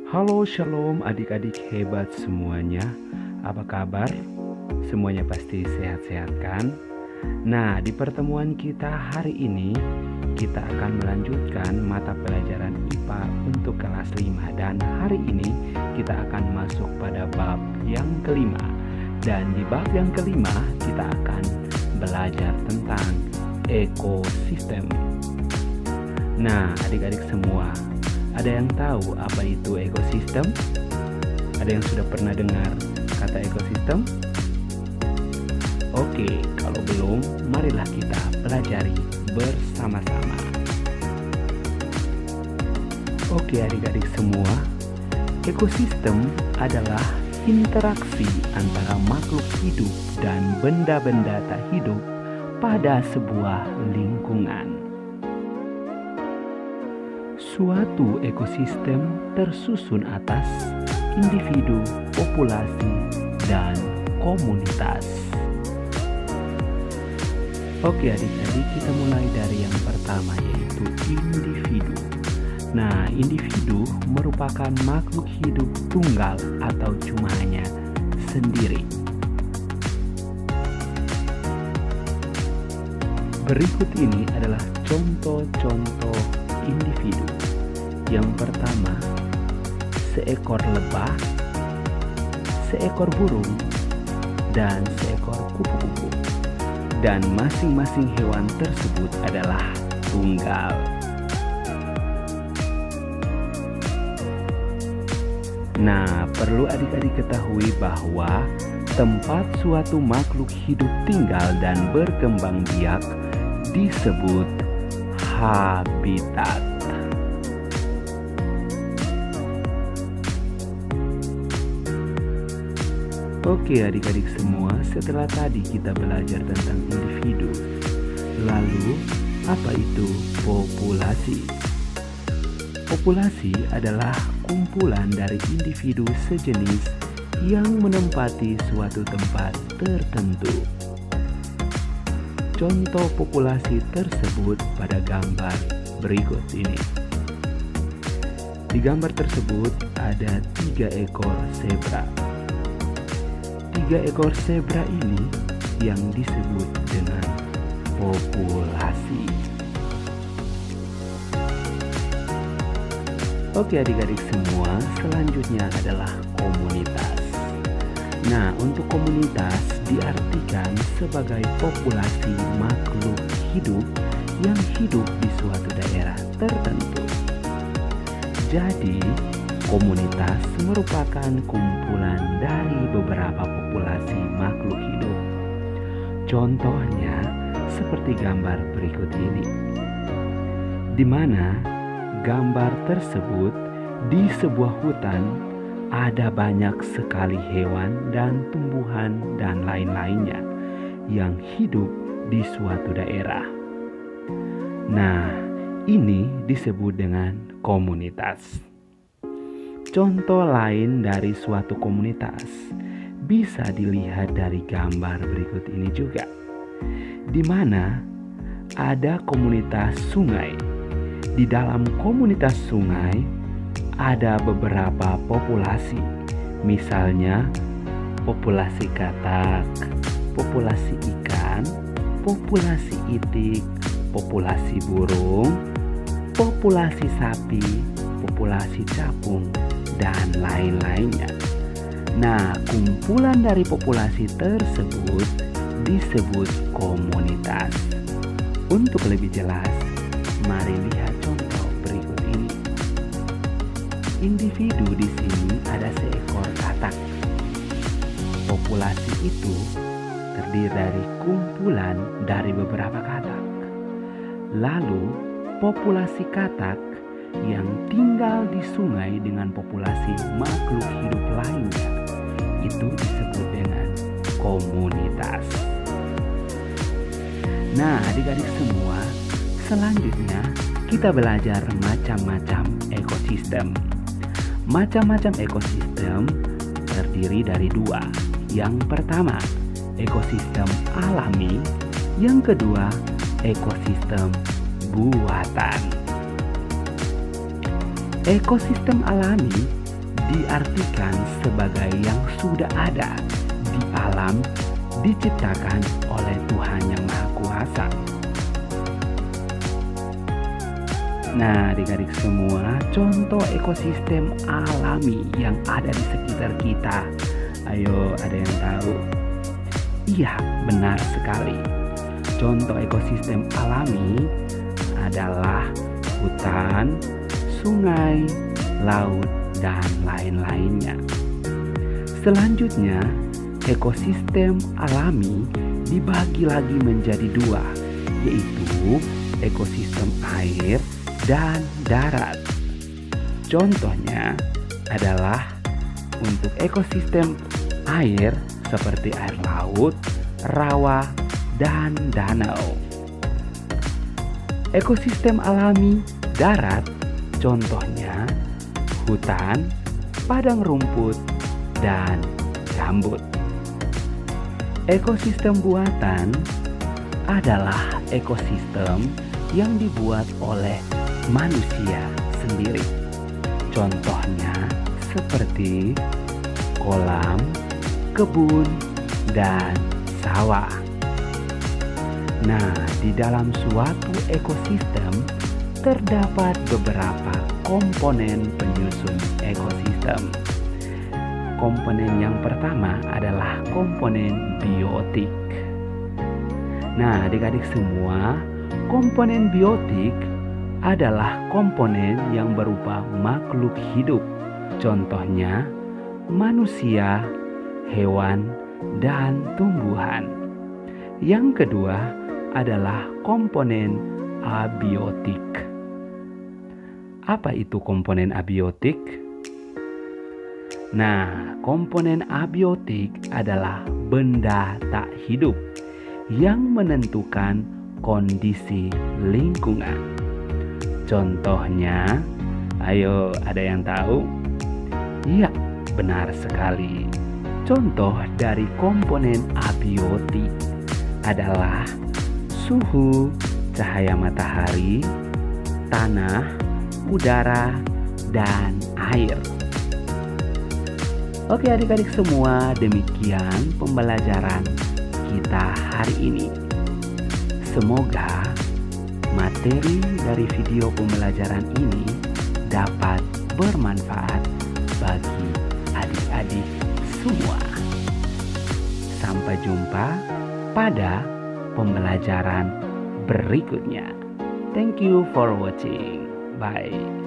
Halo Shalom adik-adik hebat semuanya. Apa kabar? Semuanya pasti sehat-sehat kan? Nah, di pertemuan kita hari ini kita akan melanjutkan mata pelajaran IPA untuk kelas 5. Dan hari ini kita akan masuk pada bab yang kelima. Dan di bab yang kelima kita akan belajar tentang ekosistem. Nah, adik-adik semua, ada yang tahu apa itu ekosistem? Ada yang sudah pernah dengar kata ekosistem? Oke, kalau belum, marilah kita pelajari bersama-sama. Oke adik-adik semua, ekosistem adalah interaksi antara makhluk hidup dan benda-benda tak hidup pada sebuah lingkungan. Suatu ekosistem tersusun atas individu, populasi, dan komunitas. Oke adik-adik, kita mulai dari yang pertama, yaitu individu. Nah, individu merupakan makhluk hidup tunggal atau cuma hanya sendiri. Berikut ini adalah contoh-contoh individu. Yang pertama, seekor lebah, seekor burung, dan seekor kupu-kupu. Dan masing-masing hewan tersebut adalah tunggal. Nah, perlu adik-adik ketahui bahwa tempat suatu makhluk hidup tinggal dan berkembang biak disebut habitat. Oke adik-adik semua, setelah tadi kita belajar tentang individu, lalu apa itu populasi? Populasi adalah kumpulan dari individu sejenis yang menempati suatu tempat tertentu. Contoh populasi tersebut pada gambar berikut ini. Di gambar tersebut ada 3 ekor zebra. 3 ekor zebra ini yang disebut dengan populasi. Oke adik-adik semua, selanjutnya adalah komunitas. Nah, untuk komunitas diartikan sebagai populasi makhluk hidup yang hidup di suatu daerah tertentu. Jadi, komunitas merupakan kumpulan dari beberapa populasi makhluk hidup. Contohnya seperti gambar berikut ini, di mana gambar tersebut di sebuah hutan ada banyak sekali hewan dan tumbuhan dan lain-lainnya yang hidup di suatu daerah. Nah, ini disebut dengan komunitas. Contoh lain dari suatu komunitas bisa dilihat dari gambar berikut ini juga, di mana ada komunitas sungai. Di dalam komunitas sungai ada beberapa populasi, misalnya populasi katak, populasi ikan, populasi itik, populasi burung, populasi sapi, populasi capung, dan lain-lainnya. Nah, kumpulan dari populasi tersebut disebut komunitas. Untuk lebih jelas, mari lihat contoh berikut ini. Individu di sini ada seekor katak. Populasi itu terdiri dari kumpulan dari beberapa katak. Lalu, populasi katak yang tinggal di sungai dengan populasi makhluk hidup lainnya itu disebut dengan komunitas. Nah, adik-adik semua, selanjutnya kita belajar macam-macam ekosistem. Macam-macam ekosistem terdiri dari 2. Yang pertama, ekosistem alami. Yang kedua, ekosistem buatan. Ekosistem alami diartikan sebagai yang sudah ada di alam diciptakan oleh Tuhan yang Maha Kuasa. Nah, adik-adik semua, contoh ekosistem alami yang ada di sekitar kita. Ayo, ada yang tahu? Iya, benar sekali. Contoh ekosistem alami adalah hutan, sungai, laut, dan lain-lainnya. Selanjutnya, ekosistem alami dibagi lagi menjadi dua, yaitu ekosistem air dan darat. Contohnya adalah untuk ekosistem air seperti air laut, rawa, dan danau. Ekosistem alami darat contohnya hutan, padang rumput, dan gambut. Ekosistem buatan adalah ekosistem yang dibuat oleh manusia sendiri. Contohnya seperti kolam, kebun, dan sawah. Nah, di dalam suatu ekosistem terdapat beberapa komponen penyusun ekosistem. Komponen yang pertama adalah komponen biotik. Nah, adik-adik semua, komponen biotik adalah komponen yang berupa makhluk hidup. Contohnya manusia, hewan, dan tumbuhan. Yang kedua adalah komponen abiotik. Apa itu komponen abiotik? Nah, komponen abiotik adalah benda tak hidup yang menentukan kondisi lingkungan. Contohnya, ayo ada yang tahu? Iya, benar sekali. Contoh dari komponen abiotik adalah suhu, cahaya matahari, tanah, udara, dan air. Oke adik-adik semua, demikian pembelajaran kita hari ini. Semoga materi dari video pembelajaran ini dapat bermanfaat bagi adik-adik semua. Sampai jumpa pada pembelajaran berikutnya. Thank you for watching. Bye.